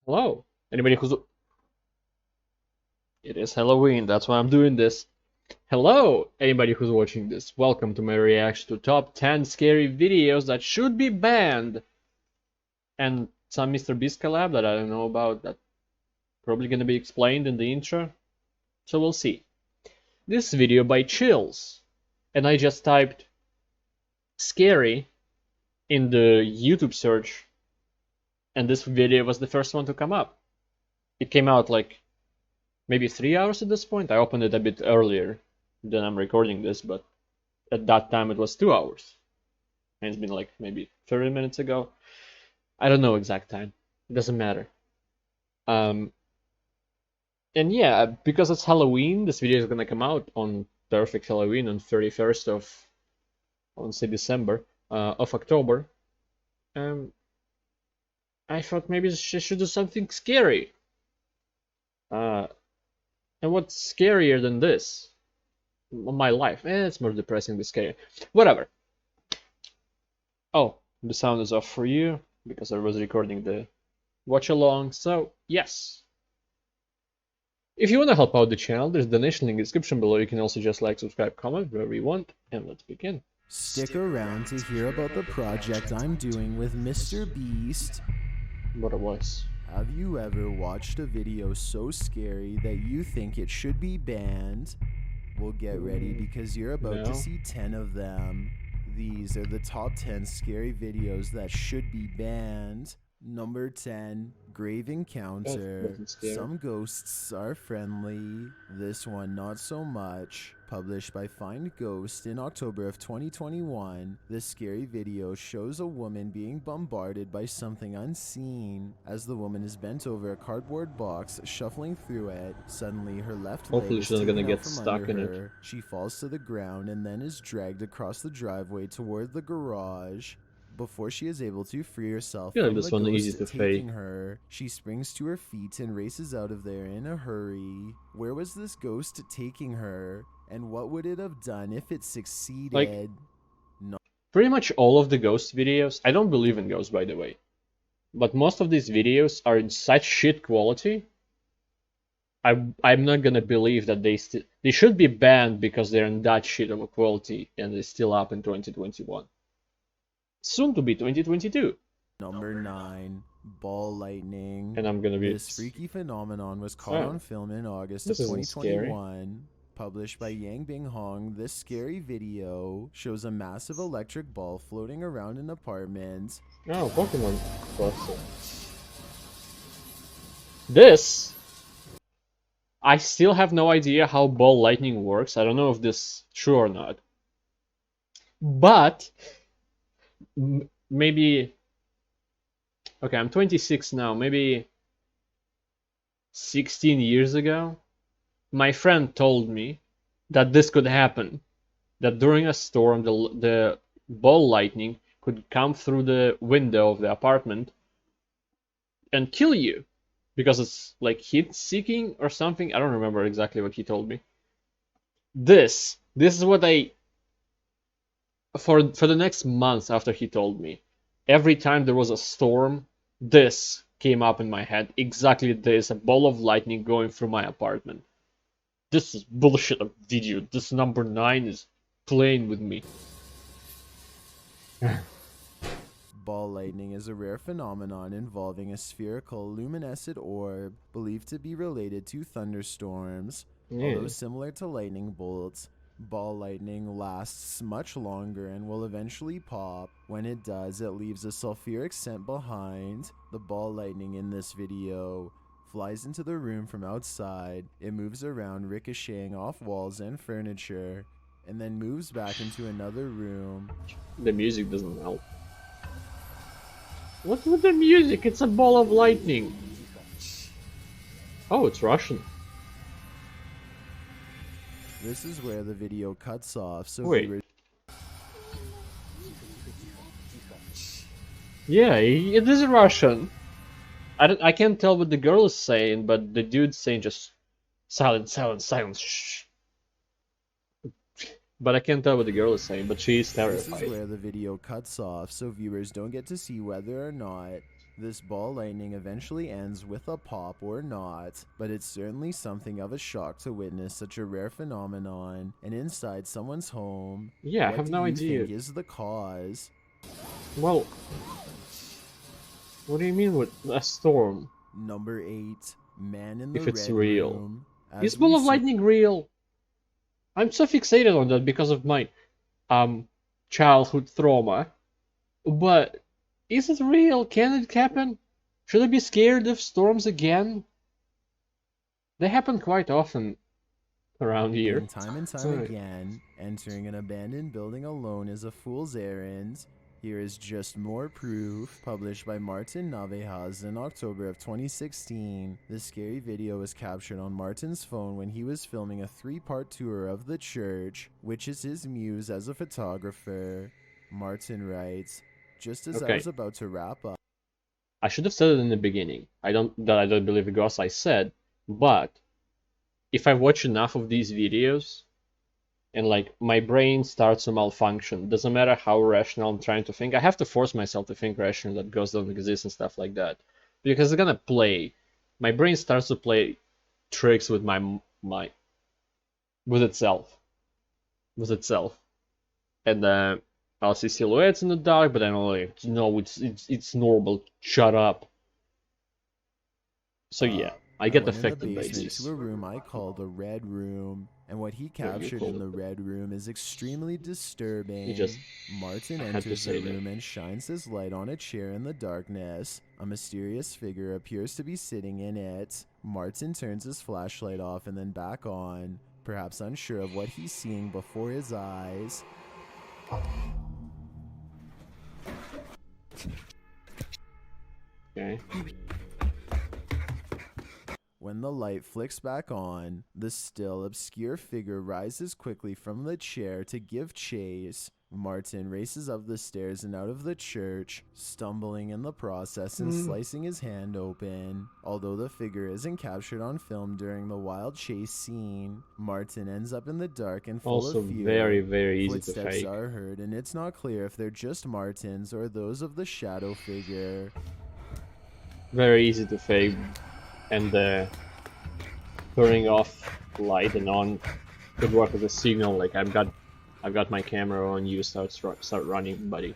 Hello. Anybody who's... It is Halloween, that's why I'm doing this. Hello, anybody who's watching this. Welcome to my reaction to top 10 scary videos that should be banned. And some Mr. Beast collab that I don't know about that probably gonna be explained in the intro. So we'll see. This video by Chills. And I just typed scary in the YouTube search. And this video was the first one to come up. It came out like maybe 3 hours at this point. I opened it a bit earlier than I'm recording this, but at that time it was 2 hours. And it's been like maybe 30 minutes ago. I don't know exact time. It doesn't matter. Um, and yeah, because it's Halloween, this video is gonna come out on perfect Halloween on 31st of, I want to say December, of October. Um, I thought maybe she should do something scary. Uh, and what's scarier than this? My life. It's more depressing than scary. Whatever. Oh, the sound is off for you because I was recording the watch along. So, yes. If you want to help out the channel, there's a donation link in the description below. You can also just like, subscribe, comment wherever you want. And let's begin. Stick around to hear about the project I'm doing with Mr. Beast. What a voice. Have you ever watched a video so scary that you think it should be banned? Well, get ready because you're about to see 10 of them. These are the top 10 scary videos that should be banned. Number 10, Grave Encounter. Some ghosts are friendly. This one not so much. Published by Find Ghost in October of 2021, this scary video shows a woman being bombarded by something unseen. As the woman is bent over a cardboard box, shuffling through it, suddenly her left leg is taken out from under her. She falls to the ground and then is dragged across the driveway toward the garage. Before she is able to free herself from the ghost taking her, she springs to her feet and races out of there in a hurry. Where was this ghost taking her? And what would it have done if it succeeded? Like, pretty much all of the ghost videos, I don't believe in ghosts by the way, but most of these videos are in such shit quality. I'm not gonna believe that they should be banned because they're in that shit of a quality and they're still up in 2021. Soon to be 2022. Number 9, ball lightning. And I'm gonna be... This freaky phenomenon was caught on film in August of 2021. Published by Yang Bing Hong, this scary video shows a massive electric ball floating around an apartment. Oh, Pokemon cluster. This... I still have no idea how ball lightning works. I don't know if this is true or not. But... maybe... Okay, I'm 26 now. Maybe 16 years ago, my friend told me that this could happen. That during a storm, the ball lightning could come through the window of the apartment and kill you. Because it's like heat-seeking or something. I don't remember exactly what he told me. This is what I... For the next month after he told me, every time there was a storm, this came up in my head. Exactly this, a ball of lightning going through my apartment. This is bullshit of video. This number 9 is playing with me. Ball lightning is a rare phenomenon involving a spherical luminescent orb believed to be related to thunderstorms. Although similar to lightning bolts, ball lightning lasts much longer and will eventually pop. When it does, it leaves a sulfuric scent behind. The ball lightning in this video flies into the room from outside. It moves around, ricocheting off walls and furniture, and then moves back into another room. The music doesn't help. What's with the music? It's a ball of lightning. Oh, it's Russian. This is where the video cuts off, so wait. Yeah, it is Russian. I can't tell what the girl is saying, but the dude's saying just silence, silence, silence, shh. But I can't tell what the girl is saying, but she's terrified. This is where the video cuts off, so viewers don't get to see whether or not This ball lightning eventually ends with a pop or not, but it's certainly something of a shock to witness such a rare phenomenon and inside someone's home. Yeah, I What have do no you idea. think is the cause? Well, what do you mean with a storm? Number 8, Man in the If it's Red real. Room. Is As ball we of see lightning real? I'm so fixated on that because of my childhood trauma. But is it real? Can it happen? Should I be scared of storms again? They happen quite often around here. time and time again, entering an abandoned building alone is a fool's errand. Here is just more proof, published by Martin Navejas in October of 2016. This scary video was captured on Martin's phone when he was filming a 3-part tour of the church, which is his muse as a photographer. Martin writes, just as I was about to wrap up. I should have said it in the beginning. I don't believe the ghost I said, but if I watch enough of these videos and like my brain starts to malfunction, doesn't matter how rational I'm trying to think, I have to force myself to think rational that ghosts don't exist and stuff like that. Because it's gonna play. My brain starts to play tricks with with itself. And I'll see silhouettes in the dark, but then I'll like, no, it's normal. Shut up. So yeah, I get affected by this. To a room I call the Red Room, and what he captured in the Red Room is extremely disturbing. Martin enters the room and shines his light on a chair in the darkness. A mysterious figure appears to be sitting in it. Martin turns his flashlight off and then back on, perhaps unsure of what he's seeing before his eyes. Okay. When the light flicks back on, the still obscure figure rises quickly from the chair to give chase. Martin races up the stairs and out of the church, stumbling in the process and slicing his hand open. Although the figure isn't captured on film during the wild chase scene, Martin ends up in the dark and full of fear. Very, very easy to Footsteps fake. are heard, and it's not clear if they're just Martin's or those of the shadow figure. Very easy to fake, and turning off light and on could work as a signal. Like I've got my camera on, you start running, buddy.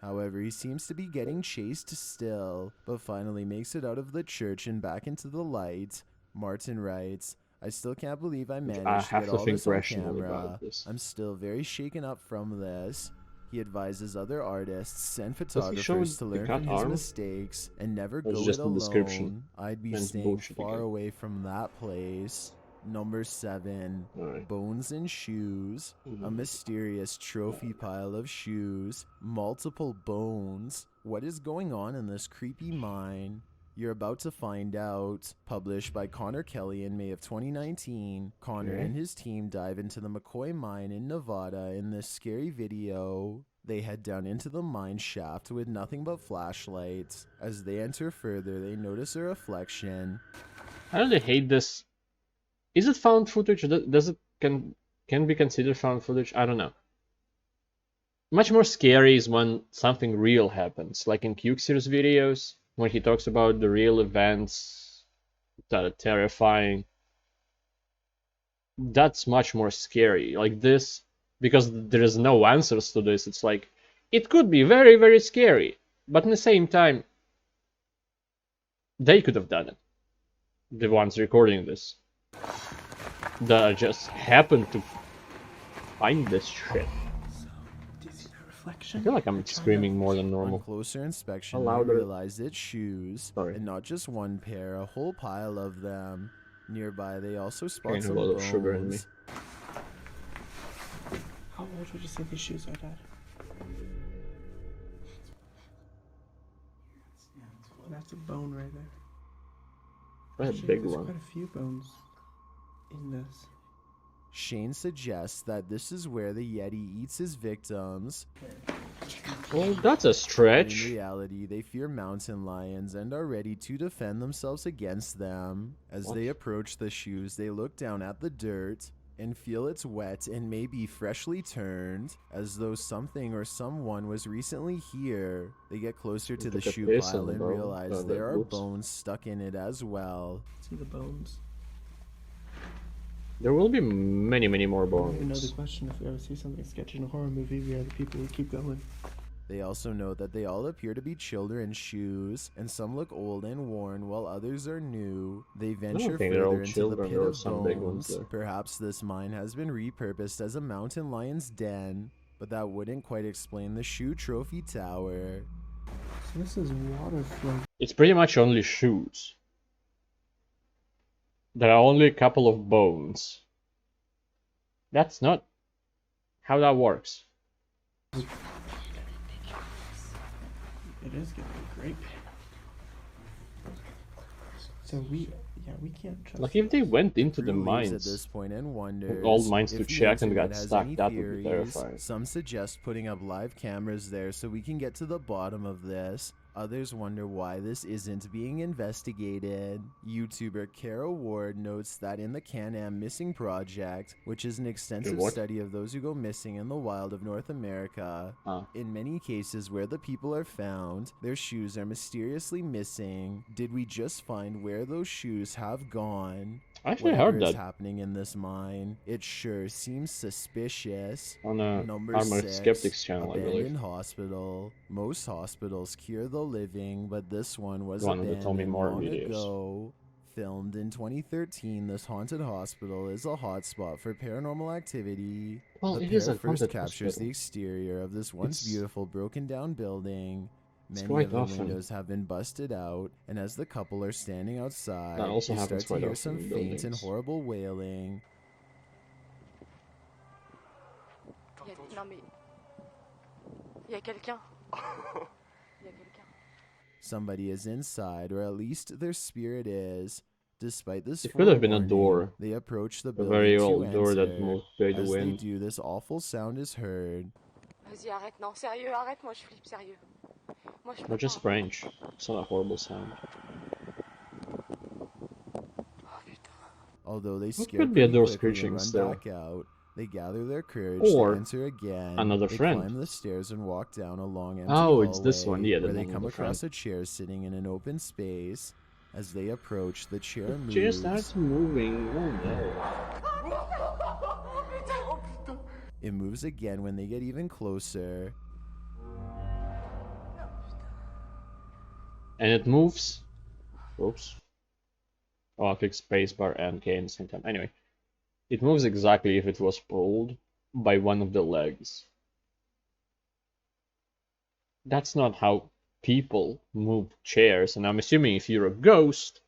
However, he seems to be getting chased still, but finally makes it out of the church and back into the light. Martin writes, I still can't believe I managed to get all this on camera. I'm still very shaken up from this. He advises other artists and photographers to learn from his mistakes and never go it alone. I'd be staying far away from that place. Number 7, Bones and Shoes. A mysterious trophy pile of shoes. Multiple bones. What is going on in this creepy mine? You're about to find out. Published by Connor Kelly in May of 2019, Connor and his team dive into the McCoy mine in Nevada in this scary video. They head down into the mine shaft with nothing but flashlights. As they enter further, they notice a reflection. I really hate this. Is it found footage? Does it can be considered found footage? I don't know. Much more scary is when something real happens, like in Cuxer's videos, when he talks about the real events that are terrifying. That's much more scary. Like this, because there is no answers to this. It's like, it could be very, very scary, but at the same time, they could have done it. The ones recording this. That just happened to find this shit. I feel like I'm screaming more than normal. On closer inspection, I realized it's shoes, and not just one pair, a whole pile of them. Nearby, they also spot some bones. Sugar in me. How old would you say these shoes are, Dad? That's a bone right there. That's a big one. There's quite a few bones in this. Shane suggests that this is where the Yeti eats his victims. Well, that's a stretch. In reality, they fear mountain lions and are ready to defend themselves against them. As they approach the shoes, they look down at the dirt. and feel it's wet and maybe freshly turned, as though something or someone was recently here. They get closer to the shoe pile and realize there are bones stuck in it as well. See the bones. There will be many more I bones. don't even know the question. If we ever see something sketchy in a horror movie, we are the people who keep going. They also note that they all appear to be children's shoes, and some look old and worn while others are new. They venture further into the pit of bones. Perhaps this mine has been repurposed as a mountain lion's den, but that wouldn't quite explain the shoe trophy tower. So this is water flow. It's pretty much only shoes. There are only a couple of bones. That's not how that works. It is getting great. So we can't trust. Like if they went into the mines at this point and wonders old mines to if the check and internet got has stuck, any that would be theories. terrifying. Some suggest putting up live cameras there so we can get to the bottom of this. Others wonder why this isn't being investigated. YouTuber Kara Ward notes that in the Can-Am Missing Project, which is an extensive study of those who go missing in the wild of North America, in many cases where the people are found, their shoes are mysteriously missing. Did we just find where those shoes have gone? I actually heard that. Happening in this mine, it sure seems suspicious. On a Number Armored 6, Skeptics channel, I believe. Abandoned hospital. Most hospitals cure the living, but this one was One of the abandoned Tell Me More long videos. ago. Filmed in 2013, this haunted hospital is a hotspot for paranormal activity. Well, the it is pair a first haunted captures hospital. the exterior of this once beautiful broken down building. Many quite of the often. windows have been busted out, and as the couple are standing outside, That also they happens start to quite hear often some in faint and buildings. horrible wailing. Non mais... Il y a quelqu'un. Il y a quelqu'un. Somebody is inside, or at least their spirit is. Despite this It could have been a forewarning, door. they approach the A building very to old door that enter. moved by the As they wind. do, this awful sound is heard. Vas-y, arrête, non, sérieux, arrête, moi je flippe, sérieux. Moi je peux Not just pas. French. It's not a horrible sound. Oh putain. Although they It scare could be a pretty door quickly and screeching run still. back out. They gather their courage Or to enter again. another they friend. climb the stairs and walk down a long empty Oh, it's this hallway, one. Yeah, the where they one with come the across friend. a chair sitting in an open space. As they approach, the chair moves. Chair starts moving. Oh no. It moves again when they get even closer. And it moves. Oops. Oh, I clicked spacebar and K at the same time. Anyway, it moves exactly if it was pulled by one of the legs. That's not how people move chairs, and I'm assuming if you're a ghost,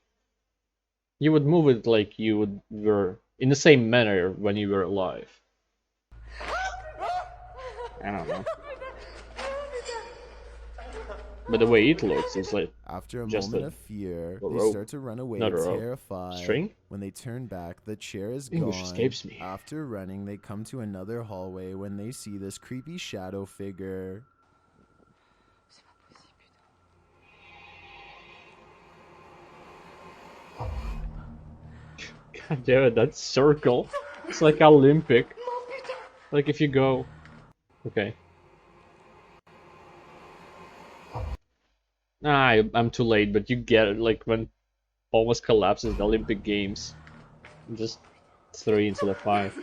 you would move it like you were in the same manner when you were alive. I don't know. But the way it looks is like After a just moment a of fear, they rope. start to run away Not a rope. terrified. String? When they turn back, the chair is English gone. escapes me. After running, they come to another hallway when they see this creepy shadow figure. C'est pas possible, putain. God damn it, that circle. It's like Olympic. Like if you go. Okay. I'm too late, but you get it. Like when almost collapses the Olympic Games. Just 3 instead of 5.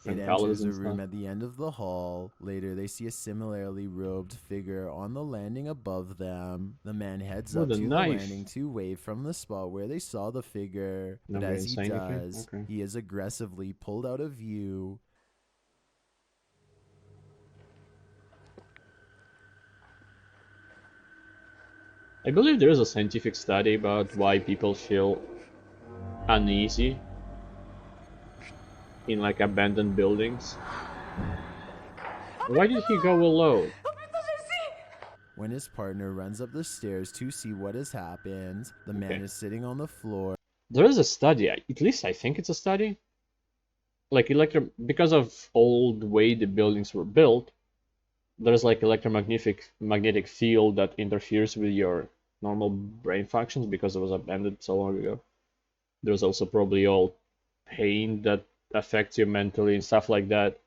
It Different colors enters a and room stuff. at the end of the hall. Later, they see a similarly robed figure on the landing above them. The man heads up With a to knife. the landing to wave from the spot where they saw the figure. But Nobody as he say anything? does, Okay. he is aggressively pulled out of view. I believe there is a scientific study about why people feel uneasy in like abandoned buildings. Why did he go alone? When his partner runs up the stairs to see what has happened, the man Okay. is sitting on the floor. There is a study, at least I think it's a study. Like because of old way the buildings were built, there's like magnetic field that interferes with your normal brain functions because it was abandoned so long ago. There's also probably all pain that affects you mentally and stuff like that.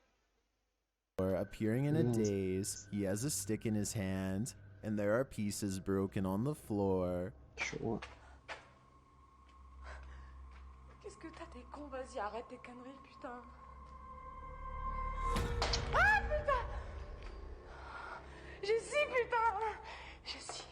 Appearing in a daze, he has a stick in his hand, and there are pieces broken on the floor. Sure. Qu'est-ce que t'as, t'es con, vas-y, arrête tes conneries, putain. Ah, putain! Jessie, putain! Jessie.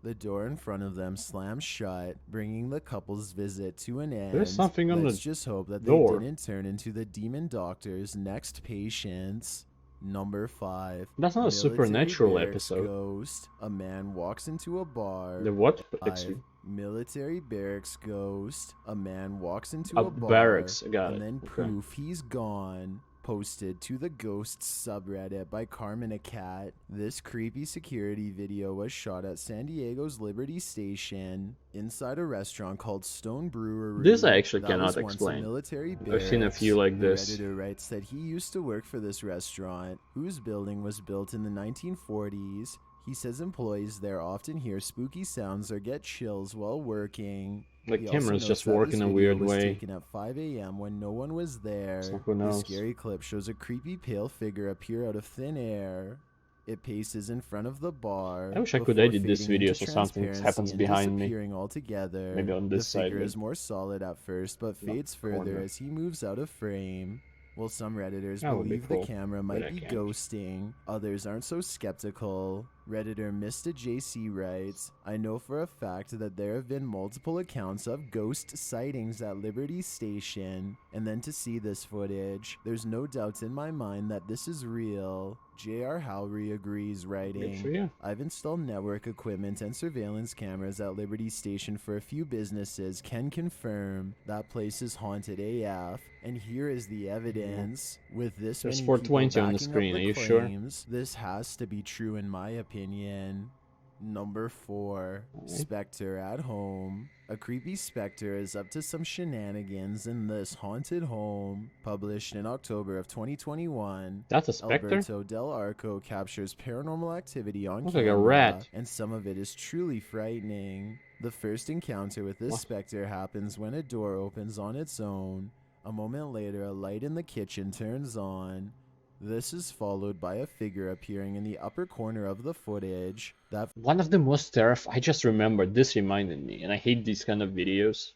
The door in front of them slams shut, bringing the couple's visit to an end. There's something on Let's the just hope that door. they didn't turn into the demon doctor's next patients. Number 5. That's not a supernatural Barracks episode. Ghost. A man walks into a bar. The what? 5. Military barracks ghost. A man walks into A a bar. barracks, got and it. then Okay. poof, he's gone. Posted to the Ghosts subreddit by Carmen a Cat. This creepy security video was shot at San Diego's Liberty Station inside a restaurant called Stone Brewery. This I actually that cannot was once explain. A military I've seen a few like the this. Redditor writes that he used to work for this restaurant, whose building was built in the 1940s. He says employees there often hear spooky sounds or get chills while working. Like He also Cameron's notes just that working this a video weird was way. taken at 5 a.m. when no one was there. So who The knows? scary clip shows a creepy pale figure appear out of thin air. It paces in front of the bar. I wish I could before edit this fading video into so something transparency happens and behind me. disappearing altogether. Maybe on this the side, figure but is more solid at first, but not fades further corner. as he moves out of frame. While some Redditors That would be believe cool, the camera but might I be can't. ghosting, others aren't so skeptical. Redditor Mr. JC writes, I know for a fact that there have been multiple accounts of ghost sightings at Liberty Station, and then to see this footage, there's no doubt in my mind that this is real. J.R. Howry agrees, writing, Good for you. I've installed network equipment and surveillance cameras at Liberty Station for a few businesses, can confirm that place is haunted AF, and here is the evidence. With this There's many 420 people on the backing up screen, the are you sure? claims, this has to be true in my opinion. Number 4, Alright. Spectre at Home. A creepy spectre is up to some shenanigans in this haunted home. Published in October of 2021, That's a specter? Alberto Del Arco captures paranormal activity on Looks like a camera, rat. and some of it is truly frightening. The first encounter with this What? specter happens when a door opens on its own. A moment later, a light in the kitchen turns on. This is followed by a figure appearing in the upper corner of the footage. That One of the most terrifying. I just remembered. This reminded me, and I hate these kind of videos.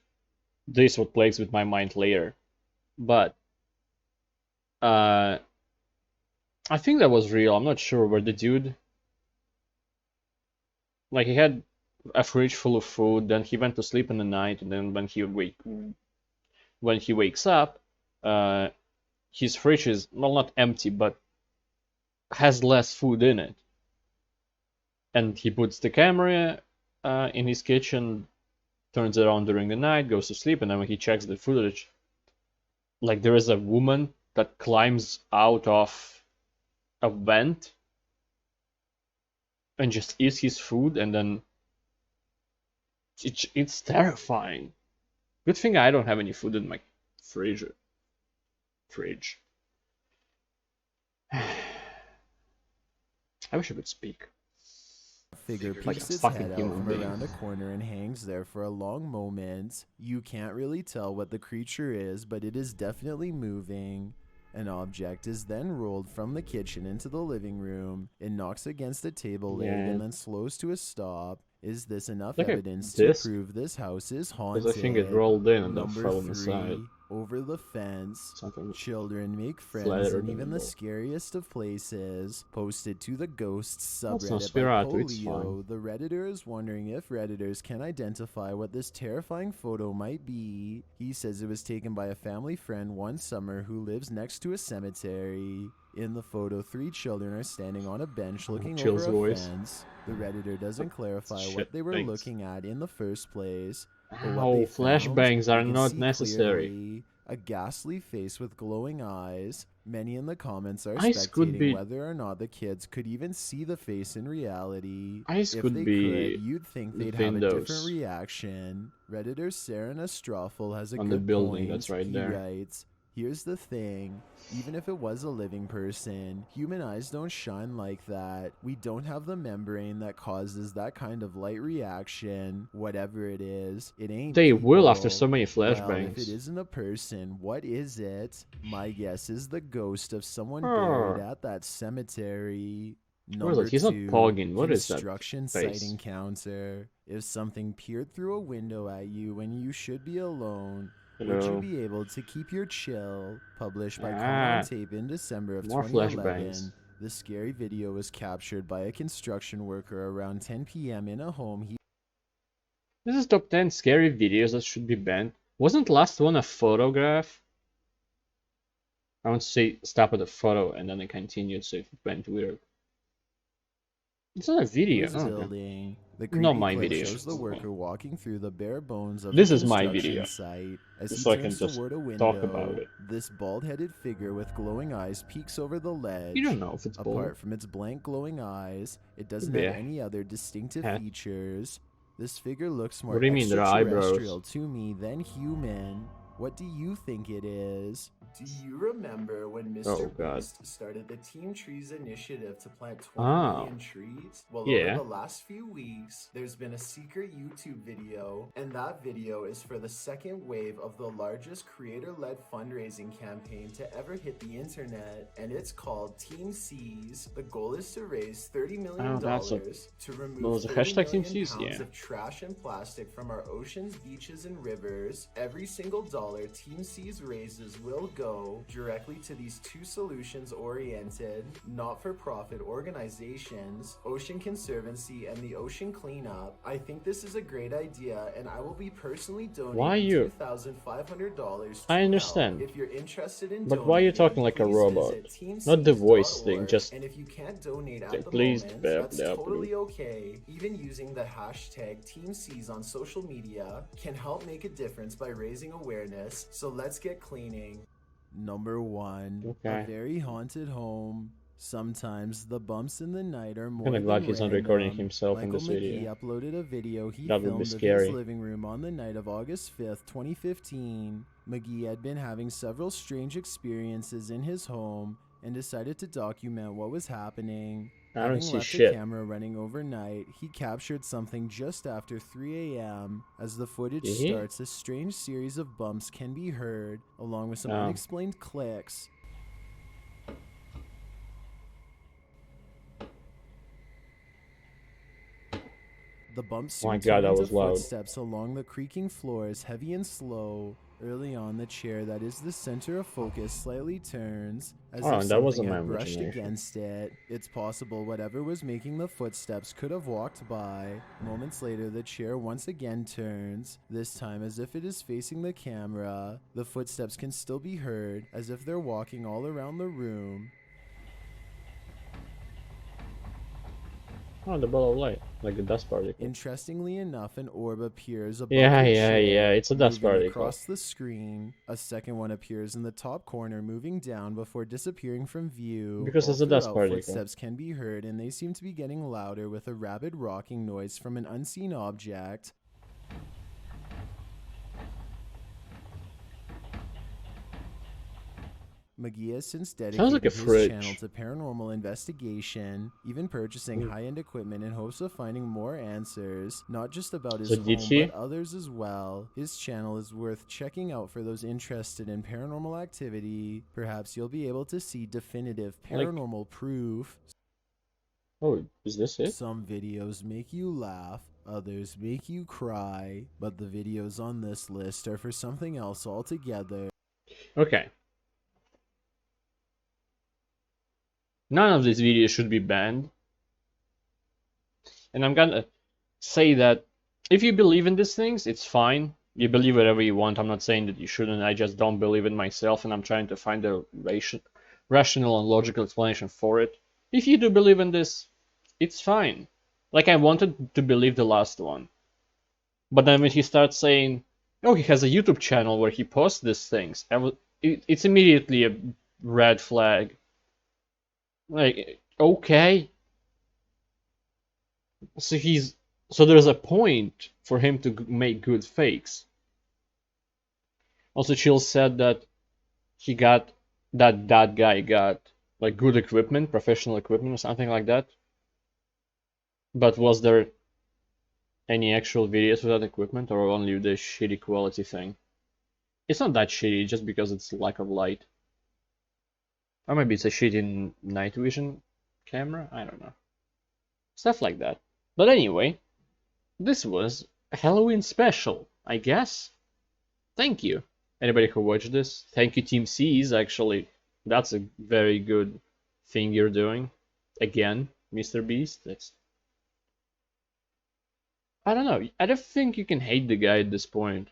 This what plays with my mind later. But I think that was real. I'm not sure where the dude, like, he had a fridge full of food, then he went to sleep in the night, and then when he wakes up, his fridge is, well, not empty, but has less food in it. And he puts the camera in his kitchen, turns it on during the night, goes to sleep, and then when he checks the footage, like, there is a woman that climbs out of a vent and just eats his food, and then it's terrifying. Good thing I don't have any food in my fridge. I wish I could speak. figure Like peeks a its fucking head out human from being. around a corner and hangs there for a long moment. You can't really tell what the creature is, but it is definitely moving. An object is then rolled from the kitchen into the living room. It knocks against a table leg Yeah. and then slows to a stop. Is this enough Look at evidence this. to prove this house is haunted? Because I think it rolled in and then Number fell on the 3, side. over the fence. Something Children make friends flatter in than even the more. scariest of places. Posted to the Ghosts That's no subreddit by Spirato, it's Polio, fine. the Redditor is wondering if Redditors can identify what this terrifying photo might be. He says it was taken by a family friend one summer who lives next to a cemetery. In the photo, 3 children are standing on a bench looking Chill's over a voice. fence. The Redditor doesn't clarify Shit, what they were thanks. looking at in the first place. But what Ow, they found, flashbangs are they can not see necessary. clearly. A ghastly face with glowing eyes. Many in the comments are Eyes could spectating be- whether or not the kids could even see the face in reality. Eyes If could they be could, you'd think they'd have a windows. different reaction. Redditor Sarah Nostroffel has a On the good building point. that's right He there. writes, Here's the thing, even if it was a living person, human eyes don't shine like that. We don't have the membrane that causes that kind of light reaction. Whatever it is, it ain't They people. will after so many Well, flashbangs. if it isn't a person, what is it? My guess is the ghost of someone buried at that cemetery. Number He's not 2, pogging. What is that construction face? site encounter. If something peered through a window at you when you should be alone, would you be able to keep your chill? Published by Caught on Tape in December of more 2011. flashbangs. The scary video was captured by a construction worker around 10 p.m. in a home. This is top 10 scary videos that should be banned. Wasn't last one a photograph? I want to say stop at the photo and then it continued, so it went weird. It's not a video. Building. The not my clip video. shows the worker walking through the bare bones of this a is my construction video. site. As he So I can turns just toward a window, talk about it. This bald-headed figure with glowing eyes peeks over the ledge. You don't know if it's bald. Apart from its blank glowing eyes, it doesn't Could have be. any other distinctive features. This figure looks more What do you mean, there are extraterrestrial eyebrows? to me than human. What do you think it is? Do you remember when Mr. Beast started the Team Trees initiative to plant 20 million trees? Well, over the last few weeks, there's been a secret YouTube video, and that video is for the second wave of the largest creator-led fundraising campaign to ever hit the internet, and it's called Team Seas. The goal is to raise $30 million to remove 30 million pounds of trash and plastic from our oceans, beaches, and rivers. Every single dollar Team Seas raises will go directly to these two solutions-oriented, not-for-profit organizations, Ocean Conservancy and the Ocean Cleanup. I think this is a great idea, and I will be personally donating $2,500 to I understand. help. If you're interested in but why are you talking like a robot? Not the voice thing, just... And if you can't donate at the please, moment, that's totally okay. Even using the hashtag TeamSeas on social media can help make a difference by raising awareness, so let's get cleaning. Number 1. A very haunted home. Sometimes the bumps in the night are more I'm glad he's not recording random. himself Michael in this video. uploaded a video he That would filmed be of scary. his living room on the night of August 5th, 2015. McGee had been having several strange experiences in his home and decided to document what was happening. I don't see left shit. the camera running overnight, he captured something just after 3 a.m. As the footage starts, a strange series of bumps can be heard, along with some unexplained clicks. The bumps soon turn into footsteps along the creaking floors, heavy and slow. Early on, the chair that is the center of focus slightly turns, as if something had brushed against it. It's possible whatever was making the footsteps could have walked by. Moments later, the chair once again turns, this time as if it is facing the camera. The footsteps can still be heard, as if they're walking all around the room. Oh, the ball of light, like a dust particle. Interestingly enough, an orb appears above yeah, the chair, it's a dust particle. Across the screen, a second one appears in the top corner, moving down before disappearing from view. Because it's a dust particle. Footsteps can be heard, and they seem to be getting louder with a rapid rocking noise from an unseen object. McGee has since dedicated his channel to paranormal investigation, even purchasing high-end equipment in hopes of finding more answers, not just about his home, but others as well. His channel is worth checking out for those interested in paranormal activity. Perhaps you'll be able to see definitive paranormal proof. Oh, is this it? Some videos make you laugh, others make you cry, but the videos on this list are for something else altogether. Okay. None of these videos should be banned. And I'm gonna say that if you believe in these things, it's fine. You believe whatever you want. I'm not saying that you shouldn't. I just don't believe it myself, and I'm trying to find a rational and logical explanation for it. If you do believe in this, it's fine. Like, I wanted to believe the last one. But then when he starts saying, oh, he has a YouTube channel where he posts these things, it's immediately a red flag. Like, okay. So there's a point for him to make good fakes. Also, Chill said that he got that guy got like good equipment, professional equipment or something like that. But was there any actual videos with that equipment or only the shitty quality thing? It's not that shitty just because it's lack of light. Or maybe it's a shitty night vision camera, I don't know. Stuff like that. But anyway, this was a Halloween special, I guess. Thank you. Anybody who watched this, thank you Team C's, actually. That's a very good thing you're doing. Again, Mr. Beast. I don't know. I don't think you can hate the guy at this point.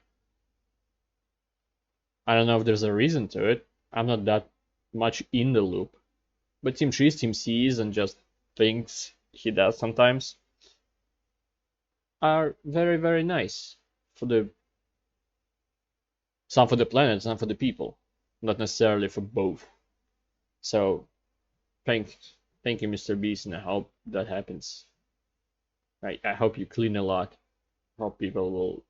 I don't know if there's a reason to it. I'm not that much in the loop. But Team Trees, Team C's, and just things he does sometimes are very, very nice. Some for the planet, some for the people. Not necessarily for both. So thank you, Mr. Beast, and I hope that happens. I hope you clean a lot. Hope people will.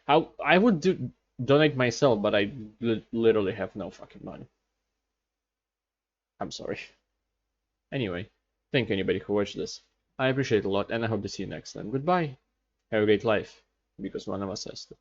I would donate myself, but I literally have no fucking money. I'm sorry. Anyway, thank you anybody who watched this. I appreciate it a lot, and I hope to see you next time. Goodbye. Have a great life, because one of us has to.